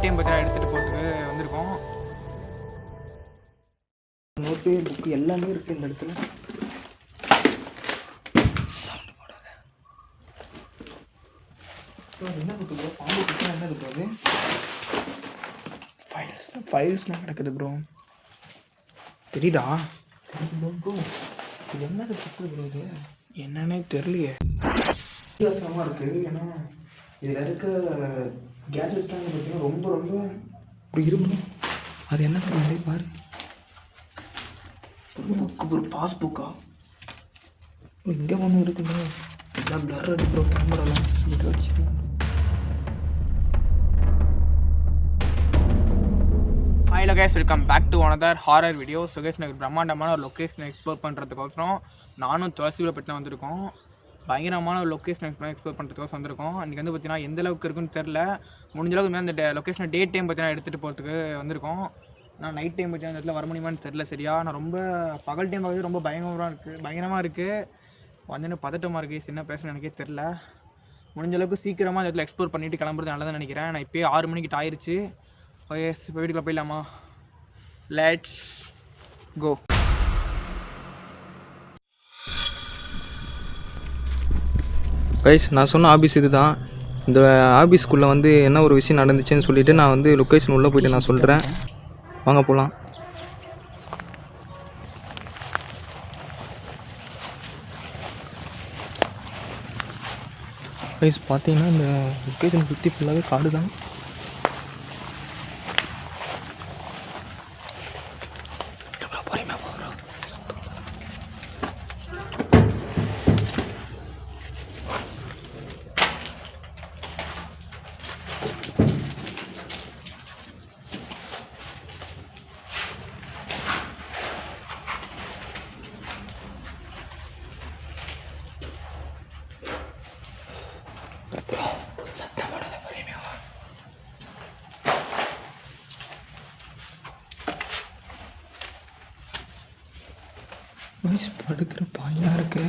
Time பார்த்தீங்கன்னா எடுத்துகிட்டு போகிறதுக்கு வந்திருக்கோம். நோட்டு புக்கு எல்லாமே இருக்குது இந்த இடத்துல. என்ன புக்கு ப்ரோ? பாம்பு புக்கு என்னது ப்ரோ? அது ஃபைல்ஸ்லாம் கிடக்குது ப்ரோ. தெரியுதா ப்ரோ? இது என்னது புக்கு ப்ரோ? இது என்னன்னே தெரியலையே. வித்தியாசமாக இருக்குது. ஏன்னா இதில் இருக்க கேஜெட்ஸ்லாம் பார்த்தீங்கன்னா ரொம்ப ரொம்ப இப்படி இருக்கும். அது என்ன பண்ணி பாரு. புக்கு ப்ரோ, பாஸ்புக்கா? இங்கே ஒன்று இருக்குல்ல, எல்லாம் பிளர் அடி ப்ரோ. கேமராலாம் இதை வச்சுக்கலாம். Hello guys, welcome back to another horror video. So guys, எனக்கு பிரம்மாண்டமான ஒரு லொக்கேஷனை எக்ஸ்ப்ளோர் பண்ணுறதுக்கோசரம் நானும் துளசிபுரப்பட்டினம் வந்திருக்கோம். பயங்கரமான ஒரு லொக்கேஷன் எக்ஸ்ப்ளோர் பண்ணுறதுக்கோசம் வந்திருக்கோம். இன்றைக்கி வந்து பார்த்தீங்கன்னா எந்த அளவுக்கு இருக்குன்னு தெரில. முடிஞ்ச அளவுக்கு அந்த லொக்கேஷனை டே டைம் பார்த்தீங்கன்னா எடுத்துகிட்டு போகிறதுக்கு வந்திருக்கோம். நான் நைட் டைம் பார்த்தீங்கன்னா இந்த இடத்துல வர முடியுமான்னு தெரில சரியா. நான் ரொம்ப பகல் டைம் பார்த்து ரொம்ப பயங்கரமாக இருக்குது. வந்து பதட்டமாக இருக்குது. என்ன பேசுகிறேன்னு எனக்கே தெரில. முடிஞ்ச அளவுக்கு சீக்கிரமாக இந்த இடத்துல எக்ஸ்ப்ளோர் பண்ணிவிட்டு கிளம்புறது நல்லதுன்னு நினைக்கிறேன். நான் இப்போயே 6 மணிக்கிட்ட ஆயிடுச்சு. ஓகே, இப்போ வீட்டுக்குள்ள போயிடலாமா? Let's go. கைஸ், நான் சொன்ன ஆஃபீஸ் இது தான். இந்த ஆஃபீஸ்க்குள்ளே வந்து என்ன ஒரு விஷயம் நடந்துச்சுன்னு சொல்லிவிட்டு நான் வந்து லொக்கேஷன் உள்ளே போய்ட்டு நான் சொல்கிறேன். வாங்க போகலாம். கைஸ், பார்த்தீங்கன்னா இந்த லொக்கேஷன் சுற்றி ஃபுல்லாகவே காடு தான். படுக்கிற பாயாக இருக்கு.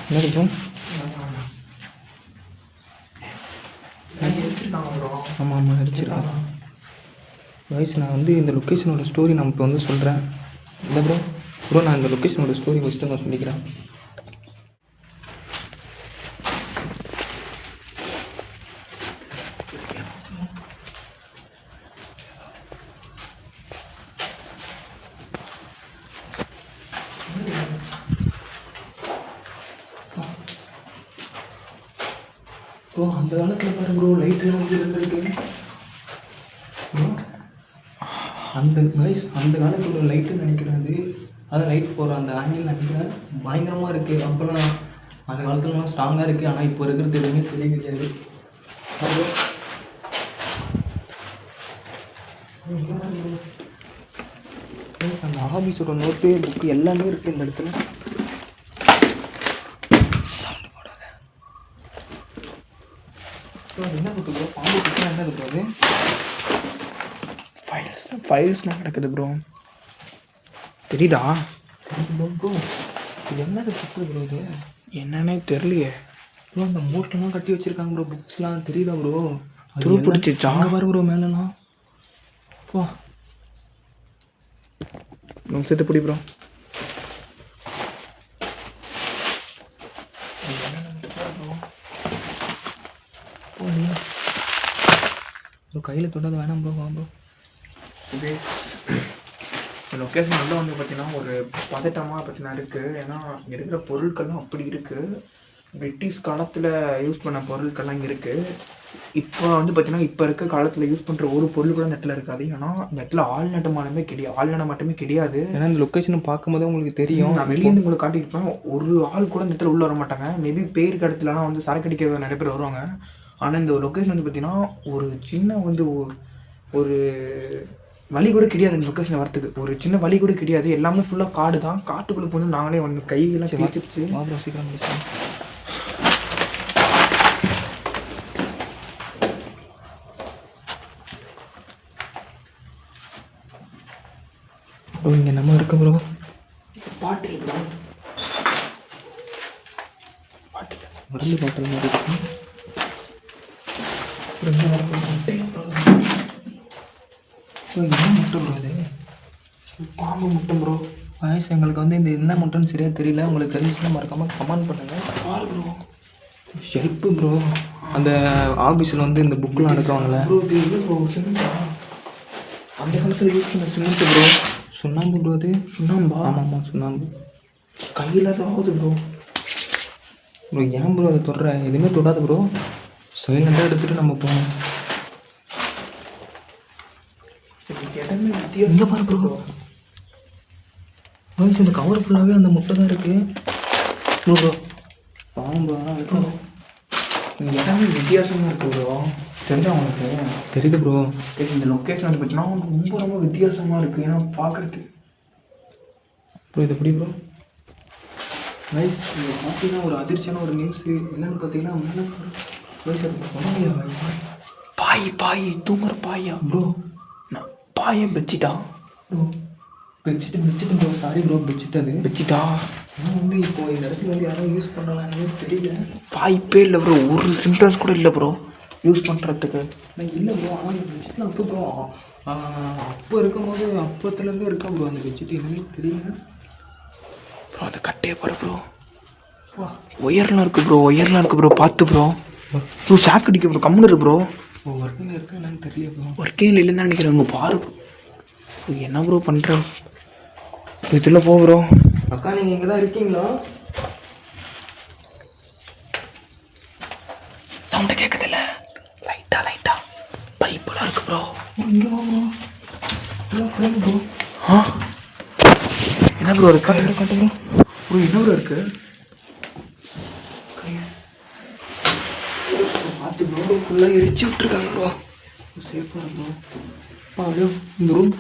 என்ன இருக்கும்? ஆமாம் ஆமாம், அடிச்சிருக்காங்க. வயசு நான் வந்து இந்த லொக்கேஷனோட ஸ்டோரி நான் இப்போ வந்து சொல்கிறேன். இல்லை ப்ரோ, நான் இந்த லொக்கேஷனோட ஸ்டோரி ஃபஸ்ட்டு நான் சொல்லிக்கிறேன். ப்ரோ, அந்த காலத்தில் பாருங்க ப்ரோ, லைட்லாம் வந்து இருந்திருக்கு. அந்த காலத்தில் லைட்டுன்னு நினைக்கிறது, அது லைட் போகிற அந்த ஆங்கிள் நினைக்கிறேன். பயங்கரமாக இருக்குது. அப்போல்லாம் அந்த காலத்துலலாம் ஸ்ட்ராங்காக இருக்குது. ஆனால் இப்போ இருக்கிறது எதுவுமே சரி கிடையாது. அந்த ஆஃபீஸோட நோட்டு புக்கு எல்லாமே இருக்குது இந்த இடத்துல. என்ன புக்கு ப்ரோ? பாம்பு புக்கு என்னது ப்ரோ? அது ஃபைல்ஸ்லாம் கிடக்குது ப்ரோ. தெரியுதா ப்ரோ? இது என்னது புக்கு ப்ரோ? இது என்னன்னே தெரியலையே ப்ரோ. அந்த மூட்டெல்லாம் கட்டி வச்சுருக்காங்க ப்ரோ, புக்ஸ்லாம். தெரியுதா ப்ரோ? துரு பிடிச்சிச்சா பாரு ப்ரோ மேலெலாம். வா, நிமிஷத்தை பிடி ப்ரோ. ப்ரோ கையில் தொட்டது வேணாம் ப்ரோ. வா ப்ரோ. லொக்கேஷன் உள்ள வந்து பார்த்தீங்கன்னா ஒரு பதட்டமாக பார்த்தீங்கன்னா இருக்குது. ஏன்னா இருக்கிற பொருட்கள்லாம் அப்படி இருக்குது. பிரிட்டிஷ் காலத்தில் யூஸ் பண்ண பொருட்கள்லாம் இங்கே இருக்குது. இப்போ வந்து பார்த்தீங்கன்னா இப்போ இருக்க காலத்தில் யூஸ் பண்ணுற ஒரு பொருள் கூட இந்த இடத்துல இருக்காது. ஏன்னா இந்த இடத்துல ஆள் மட்டுமே கிடையாது. ஏன்னா இந்த லொக்கேஷனை பார்க்கும்போது உங்களுக்கு தெரியும். நான் வெளியேருந்து உங்களுக்கு காட்டியிருப்பேன். ஒரு ஆள் கூட இந்த இடத்துல உள்ளே வர மாட்டாங்க. மேபி பேருக்கு இடத்துலலாம் வந்து சரக்கு அடிக்க நிறைய பேர் வருவாங்க. ஆனால் இந்த லொக்கேஷன் வந்து பார்த்தீங்கன்னா ஒரு சின்ன வந்து ஒரு வழி கூட கிடையாது. இந்த லொக்கேஷன் வரத்துக்கு ஒரு சின்ன வழி கூட கிடையாது. எல்லாமே ஃபுல்லாக காடு தான். காட்டுக்குள்ளே போய் நாங்களே வந்து கையெல்லாம் தேய்ச்சிருச்சு. சீக்கிரம் முடிச்சு. ப்ரோ இங்கே நம்ம இருக்க ப்ரோ பாட்டில் ப்ரோ பாட்டில் மருந்து பாட்டில் மாதிரி இருக்கு ப்ரோ இங்கே வர முட்டை ப்ரோ என்ன முட்டை ப்ரோ இது பாம்பு முட்டை ப்ரோ வயசு எங்களுக்கு வந்து இந்த என்ன முட்டைன்னு சரியாக தெரியல உங்களுக்கு தெரிஞ்சுன்னா மறக்காமல் கமெண்ட் பண்ணுங்கள் பாரு ப்ரோ ஷெல்ப்பு ப்ரோ அந்த ஆஃபீஸில் வந்து இந்த புக்கெலாம் எடுக்குவாங்களே ப்ரோ இது இல்லை ப்ரோ அந்த காலத்தில் யூஸ் பண்ண சிமெண்ட் ப்ரோ சுண்ணாம்பு ப்ரோ அது சுண்ணாம்பா ஆமாம்மா சுண்ணாம்பு கையில் தான் ஆகுது ப்ரோ ப்ரோ ஏன் ப்ரோ அதை தொடுற எதுவுமே தொடாது ப்ரோ சைலண்டாக எடுத்துகிட்டு நம்ம போகணும் இடமே இங்கே பாரு ப்ரோ வாய்ஸ் இந்த கவர் ஃபுல்லாகவே அந்த முட்டை தான் இருக்குது ப்ரோ ப்ரோ பாம்பு ஆனால் இங்கே இடமே வித்தியாசமாக இருக்குது ப்ரோ தெரிஞ்சா உங்களுக்கு தெரியுது ப்ரோ இந்த லொக்கேஷன் வந்து பார்த்தீங்கன்னா ரொம்ப ரொம்ப வித்தியாசமாக இருக்குது ஏன்னா பார்க்குறதுக்கு ப்ரோ இது எப்படி ப்ரோ நைஸ் இது பார்த்தீங்கன்னா ஒரு அதிர்ச்சியான ஒரு நியூஸு என்னென்னு பார்த்தீங்கன்னா மேலே பாய் தூங்குற பாயா ப்ரோ நான் பாயை பெட்ஷீட்டா bro bedsheet bro sorry bro bedsheet அது பெட்ஷீட்டா ஆனால் வந்து இப்போ இந்த இடத்துல வந்து யாரும் யூஸ் பண்ணலான்னு தெரியல வாய்ப்பே இல்லை ப்ரோ ஒரு சிம்டம்ஸ் கூட இல்லை ப்ரோ யூஸ் பண்ணுறதுக்கு இல்லை ப்ரோ ஆனால் அந்த பெட்ஷீட்டில் அப்போ ப்ரோ அப்போ இருக்கும்போது அப்போத்துலேருந்து இருக்கா ப்ரோ அந்த பெட்ஷீட் என்னன்னு தெரியல ப்ரோ அந்த கட்டையை பாரு ப்ரோ ஒயர்லாம் இருக்குது ப்ரோ பார்த்து ப்ரோ ப்ரோ ஷாக் அடிக்க ப்ரோ கம்முன்னு இருக்கு ப்ரோ ஒர்க்கிங் இருக்கா என்னன்னு தெரியல ப்ரோ ஒர்க்கிங் இல்லைன்னு தான் நினைக்கிறேன் உங்கள் பாரு ப்ரோ என்ன ப்ரோ பண்ணுறேன் இதில் போ ப்ரோ அக்கா நீங்கள் இங்கே தான் இருக்கீங்களா சவுண்டை கேட்குதில்ல லைட்டாக பைப்பெல்லாம் இருக்குது ப்ரோ இங்கே வா ப்ரோ ப்ரோ ஆ என்ன ப்ரோ இருக்கு காட்டு ப்ரோ ப்ரோ என்ன ப்ரோ இருக்குது பார்த்து ப்ரோ ஃபுல்லாக எரிச்சு விட்ருக்காங்க ப்ரோ சேஃபாக ப்ரோ அப்படியோ இந்த ரூம்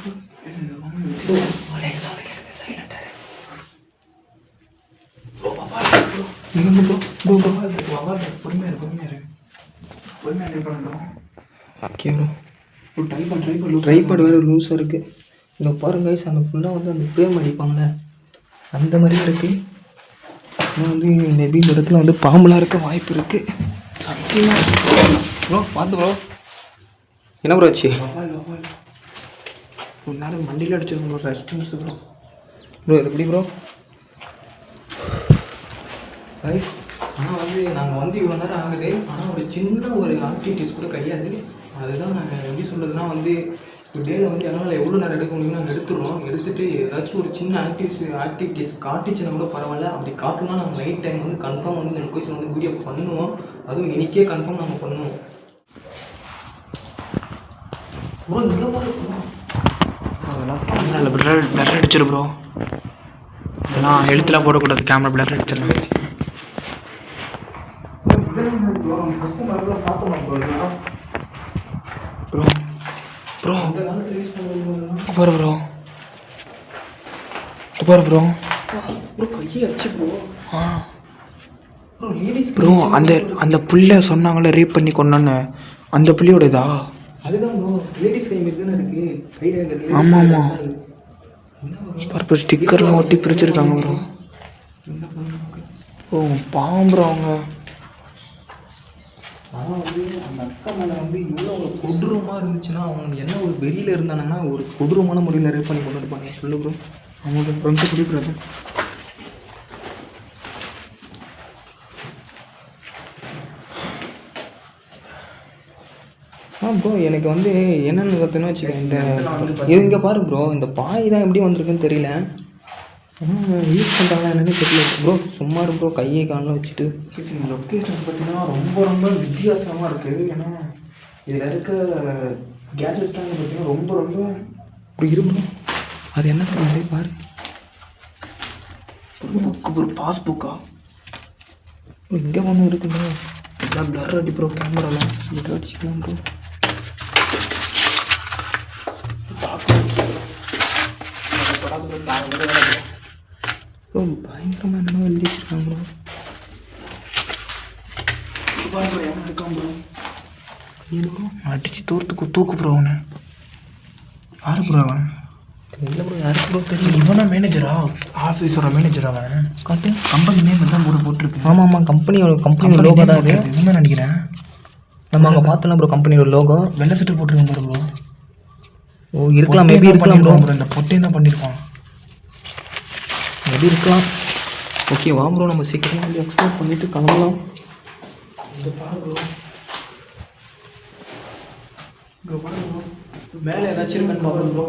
ட்ரைபாட் வேறு லூஸாக இருக்குது இங்கே பாருங்க கைஸ் அங்கே ஃபுல்லாக வந்து அந்த ஃப்ரேம் அடிப்பாங்களே அந்த மாதிரியும் இருக்குது ஆனால் வந்து மேபி இந்த இடத்துல வந்து பாம்புலாம் இருக்க வாய்ப்பு இருக்குது சத்தியமாக ப்ரோ பார்த்து ப்ரோ என்ன ப்ரோ ஆச்சு ஒரு நாள் மண்டியில் அடிச்சிருக்கோம் ப்ரோ ரெஸ்டிங்ஸ் ப்ரோ இது எப்படி ப்ரோ ரைஸ் ஆனால் வந்து நாங்கள் வந்து இவ்வளோ நேரம் ஆகுது ஆனால் ஒரு சின்ன ஒரு ஆக்டிவிட்டீஸ் கூட கிடையாது அதுதான் நாங்கள் எப்படி சொல்கிறதுனா வந்து ஒரு டேயில் வந்து என்னால் எவ்வளோ நேரம் எடுக்க முடியுமோ நாங்கள் எடுத்துகிட்டு ஏதாச்சும் ஒரு சின்ன ஆக்டிவிட்டீஸ் காட்டுச்சுன்னா கூட பரவாயில்ல அப்படி காட்டணும்னா நாங்கள் நைட் டைம் வந்து கன்ஃபார்ம் வந்து இந்த லொக்கேஷன் வந்து வீடியோ பண்ணுவோம் அதுவும் இன்றைக்கே கன்ஃபார்ம் நாங்கள் பண்ணுவோம் ப்ரோ அதெல்லாம் பிளர் அடிச்சிரு ப்ரோ அதெல்லாம் எழுத்துலாம் போடக்கூடாது கேமரா பிளர் அடிச்சிடலாம் ப்ரோ ப்ரோ பாரு ப்ரோ பாரு ப்ரோ கையை அடிச்சு ப்ரோ ப்ரோ அந்த புள்ள சொன்னாங்களே ரேப் பண்ணி கொண்டான்னு அந்த புள்ளியோட இதா அதுதான் ப்ரோ லேடிஸ் கை மாதிரி தானே இருக்கு கையில் ஆமாம் பாரு ஸ்டிக்கர்லாம் ஒட்டி பிரிச்சிருக்காங்க ப்ரோ ஓ பாவம் ப்ரோ அவங்க ஆனால் வந்து அந்த அக்கா மேலே வந்து இவ்வளோ ஒரு கொடூரமாக இருந்துச்சுன்னா அவங்க என்ன ஒரு வெளியில் இருந்தாங்கன்னா ஒரு கொடூரமான முறையில் ரேப் பண்ணி கொண்டு இருப்பாங்க சொல்லு ப்ரோ அவங்களுக்கு ரொம்ப பிடிக்கிறது ப்ரோ எனக்கு வந்து என்னென்னு பார்த்தீங்கன்னா வச்சுக்கேன் இந்த இங்கே பாரு ப்ரோ இந்த பாய் தான் எப்படி வந்திருக்குன்னு தெரியல யூஸ் பண்ணுறாங்களா என்னன்னு தெரியல ப்ரோ சும்மா ப்ரோ கையை காணலாம் வச்சுட்டு இந்த லொக்கேஷன் பார்த்தீங்கன்னா ரொம்ப ரொம்ப வித்தியாசமாக இருக்குது ஏன்னா இதில் இருக்க கேஜெட்ஸ்லாம் பார்த்தீங்கன்னா ரொம்ப ரொம்ப இப்படி இருக்கும் அது என்ன பண்ணுறது பாரு புக்கு ப்ரோ பாஸ்புக்கா இங்கே ஒன்று இருக்குங்க எல்லாம் பிளர் அடி ப்ரோ கேமராலாம் பிளர் அடிச்சுக்கலாம் ப்ரோ ப்ரோ பயங்கரமாக என்னமோ எழுதி வச்சுருக்காங்க ப்ரோ என்ன இருக்கான் ப்ரோ ஏன் ப்ரோ அடிச்சு தூக்கு ப்ரோ அவனை யாரு ப்ரோ அவன் இல்லை ப்ரோ யாருக்கு ப்ரோ தெரியும்? இவனா மேனேஜரா? ஆஃபீஸோட மேனேஜர் அவன். காட்டு. கம்பெனி நேம் தான் போட்டிருக்கு. ஆமாம் ஆமாம், கம்பெனியோட லோகோ தான் இது. இதுதான் நினைக்கிறேன். நம்ம அங்கே பார்த்தோம்னா ப்ரோ கம்பெனியோட லோகோ வெள்ளை சட்டை போட்டிருக்கோம் பாரு ப்ரோ. ஓ இருக்கலாம், மேபி இருக்கலாம் ப்ரோ. இந்த பொட்டையும் தான் பண்ணியிருப்பான், மேபி இருக்கலாம். ஓகே வா ப்ரோ, நம்ம சீக்கிரமாக வந்து எக்ஸ்ப்ளோர் பண்ணிவிட்டு கிளம்பலாம். இந்த பாரு ப்ரோ, இங்கே பாரு ப்ரோ, மேலே ஏதாச்சும் இருக்கான்னு பார்ப்போம் ப்ரோ.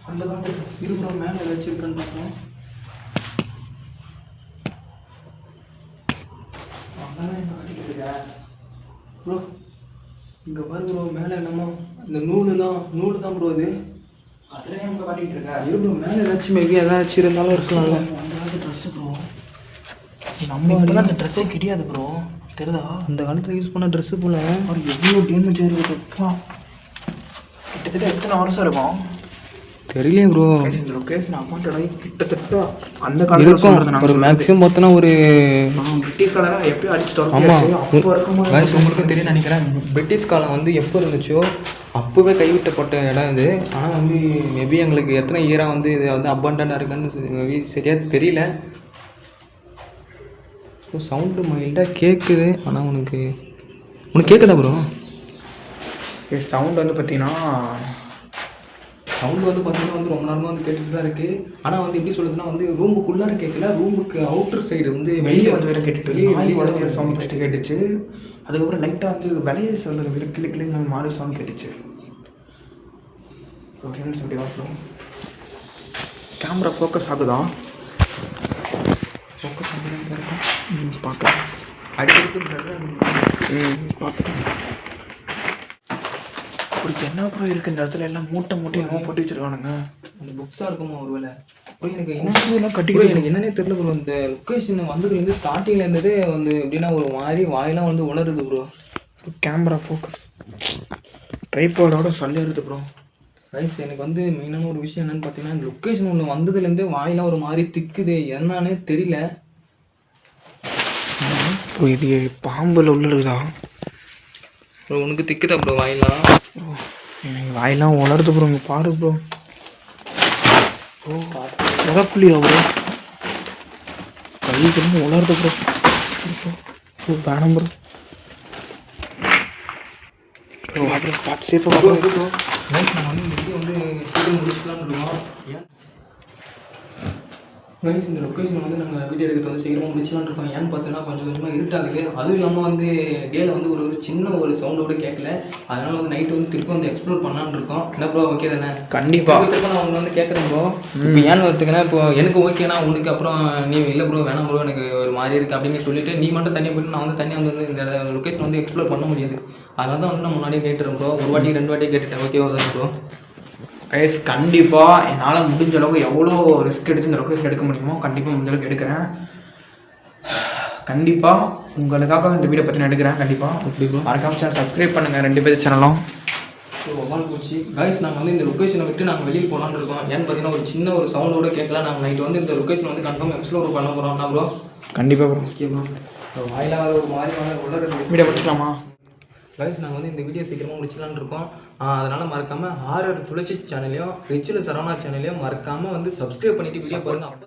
அந்த காட்டு இரு ப்ரோ, மேலே ஏதாச்சும் இருக்கான்னு பார்ப்போம். ப்ரோ இங்கே பாரு ப்ரோ, மேலே என்னமோ இந்த நூல் தான் ப்ரோ இது. அதில் அங்கே காட்டிகிட்டு இருக்கா? இரு ப்ரோ, மேலே ஏதாச்சும் மேபி ஏதாச்சும் இருந்தாலும் இருக்கலாம்ல. அந்த காலத்து ட்ரெஸ்ஸு ப்ரோ. நம்ம இப்போலாம் அந்த ட்ரெஸ்ஸே கிடையாது ப்ரோ, தெரியுதா? அந்த காலத்தில் யூஸ் பண்ண ட்ரெஸ்ஸு போல். ஒரு எவ்வளோ டேமேஜாக இருக்குதுப்பா. கிட்டத்தட்ட எத்தனை வருஷம் இருக்கும் தெரியலையே ப்ரோ. இந்த லொக்கேஷன் அப்பாயிண்டட் ஆகி கிட்டத்தட்ட அந்த காலத்தில் சொல்கிறது ஒரு மேக்ஸிமம் பார்த்தோன்னா ஒரு பிரிட்டிஷ் காலராக எப்பயும் அடிச்சுட்டு ஆமாம். அப்போ இருக்கும்போது காய்ஸ் உங்களுக்கும் தெரியும் நினைக்கிறேன், பிரிட்டிஷ் காலம் வந்து எப்போ இருந்துச்சோ அப்போவே கைவிட்டப்பட்ட இடம் இது. ஆனால் வந்து மேபி எங்களுக்கு எத்தனை இயராக வந்து இது வந்து அப்பாண்டண்டாக இருக்குன்னு மேபி சரியாக தெரியல. ஸோ சவுண்டு மைல்டாக கேட்குது. ஆனால் உனக்கு கேட்குதா ப்ரோ? சவுண்ட் வந்து பார்த்தீங்கன்னா சவுண்டு வந்து பார்த்தீங்கன்னா வந்து ரொம்ப நேரமாக வந்து கேட்டுட்டு தான் இருக்குது. ஆனால் வந்து எப்படி சொல்லுதுன்னா வந்து ரூமுக்குள்ளார கேட்கல, ரூமுக்கு அவுட்டர் சைடு வந்து வெளியே வந்து வேறு கேட்டுட்டு வெளியே வளர்க்கிற சவுண்ட் ஃபஸ்ட்டு கேட்டுச்சு. அதுக்கப்புறம் லைட்டாக வந்து விளைய சொல்லுறது கிளி கிளின்னு மாறி சவுண்ட் கேட்டுச்சு. கேமரா ஃபோக்கஸ் ஆகுதா? ஃபோக்கஸ் ஆகுதான் பாருங்க. பார்க்குறேன், அடிக்கடி பார்த்துட்டேன். ஒரு என்ன ப்ரோ இருக்குது இந்த இடத்துல எல்லாம் மூட்டையாக போட்டு வச்சுருக்கானுங்க. அந்த புக்ஸாக இருக்குமா ஒரு வேலை? ப்ரோ எனக்கு எல்லாம் கட்டி எனக்கு என்னன்னே தெரியல ப்ரோ. இந்த லொக்கேஷன் வந்ததுலேருந்து ஸ்டார்டிங்கில் இருந்ததே வந்து எப்படின்னா ஒரு மாதிரி வாயெல்லாம் வந்து உணருது ப்ரோ. கேமரா ஃபோக்கஸ் ட்ரைபாடோட சொல்லிடுது ப்ரோ. ரைஸ் எனக்கு வந்து மெயினான ஒரு விஷயம் என்னென்னு பார்த்தீங்கன்னா, இந்த லொக்கேஷன் ஒன்று வந்ததுலேருந்தே வாயெல்லாம் ஒரு மாதிரி திக்குது, என்னன்னே தெரியல ப்ரோ. இது பாம்பில் உள்ளதா ப்ரோ? உனக்கு திக்குதா ப்ரோ வாயெல்லாம்? எனக்கு வாயெல்லாம் உணருது ப்ரோ. இங்கே பாரு ப்ரோ. உடக்குள்ளியா ப்ரோ? கை கிடந்து உணருது ப்ரோ. வேணாம் ப்ரோ. அப்புறம் பார்த்து சேஃபாக ப்ரோ. நம்ம வந்து இந்த வீடியோ வந்து சீக்கிரம் முடிச்சுக்கலாம்னு இருக்கோம். கைஸ் இந்த லொக்கேஷன் வந்து நாங்கள் வீடியோ எடுக்கிறது வந்து சீக்கிரமாக முடிச்சலான்னு இருக்கோம். ஏன்னு பார்த்தீங்கன்னா கொஞ்சம் கொஞ்சமாக இருட்டாகுது. அதுவும் இல்லாமல் வந்து டேல வந்து ஒரு சின்ன ஒரு சவுண்டோட கேட்கல. அதனால் வந்து நைட்டு வந்து திருப்பி வந்து எக்ஸ்ப்ளோர் பண்ணலான்னு இருக்கோம். என்ன ப்ரோ ஓகே தானே? கண்டிப்பாக திருப்பி நான் அவங்க வந்து கேட்குறேன் ப்ரோ. இப்போ ஏன்னு பார்த்துக்கன்னா, இப்போ எனக்கு ஓகேனா உனக்கு அப்புறம் நீ இல்லை ப்ரோ வேணாம் ப்ரோ எனக்கு ஒரு மாதிரி இருக்குது அப்படின்னு சொல்லிட்டு நீ மட்டும் தனியாக போய்ட்டு நான் வந்து தனியாக வந்து இந்த லொக்கேஷன் வந்து எக்ஸ்ப்ளோர் பண்ண முடியாது. அதனால தான் வந்து நான் முன்னாடியே கேட்டுறேன் ப்ரோ. ஒரு வாட்டி 2 வாட்டி கேட்டுட்டேன். ஓகேவா தான் ப்ரோ? கைஸ் கண்டிப்பாக என்னால் முடிஞ்ச அளவுக்கு எவ்வளோ ரிஸ்க் எடுத்து இந்த லொக்கேஷன் எடுக்க முடியுமோ கண்டிப்பாக முடிஞ்ச அளவுக்கு எடுக்கிறேன். கண்டிப்பாக உங்களுக்காக இந்த வீடியோ பற்றி நான் எடுக்கிறேன். கண்டிப்பாக அப்படி ப்ரோ மறக்காம சேனல் சப்ஸ்கிரைப் பண்ணுங்கள் 2 பேர் சேனலும். ஸோ ஒவ்வொரு போச்சு கைஸ். நாங்கள் வந்து இந்த லொக்கேஷனை விட்டு நாங்கள் வெளியில் போகலான்னு இருக்கோம். ஏன்னு பார்த்தீங்கன்னா ஒரு சின்ன ஒரு சவுண்டோட கேட்கலாம். நாங்கள் நைட்டு வந்து இந்த லொக்கேஷன் வந்து கன்ஃபார்ம் எக்ஸ்ப்ளோர் பண்ண போகிறோம்னா ப்ரோ? கண்டிப்பாக ப்ரோ. Okay bro. வாயிலாக ஒரு மாதிரி உள்ள வீடியோ முடிச்சிடலாமா? கைஸ் நாங்கள் வந்து இந்த வீடியோ சீக்கிரமாக முடிச்சலான்னு இருக்கோம். அதனால் மறக்காமல் ஹாரர் துளசி சேனலையும் ரிச்சுவல் சரவணா சேனலையும் மறக்காமல் வந்து சப்ஸ்கிரைப் பண்ணிவிட்டு வீடியோ பாருங்கள்.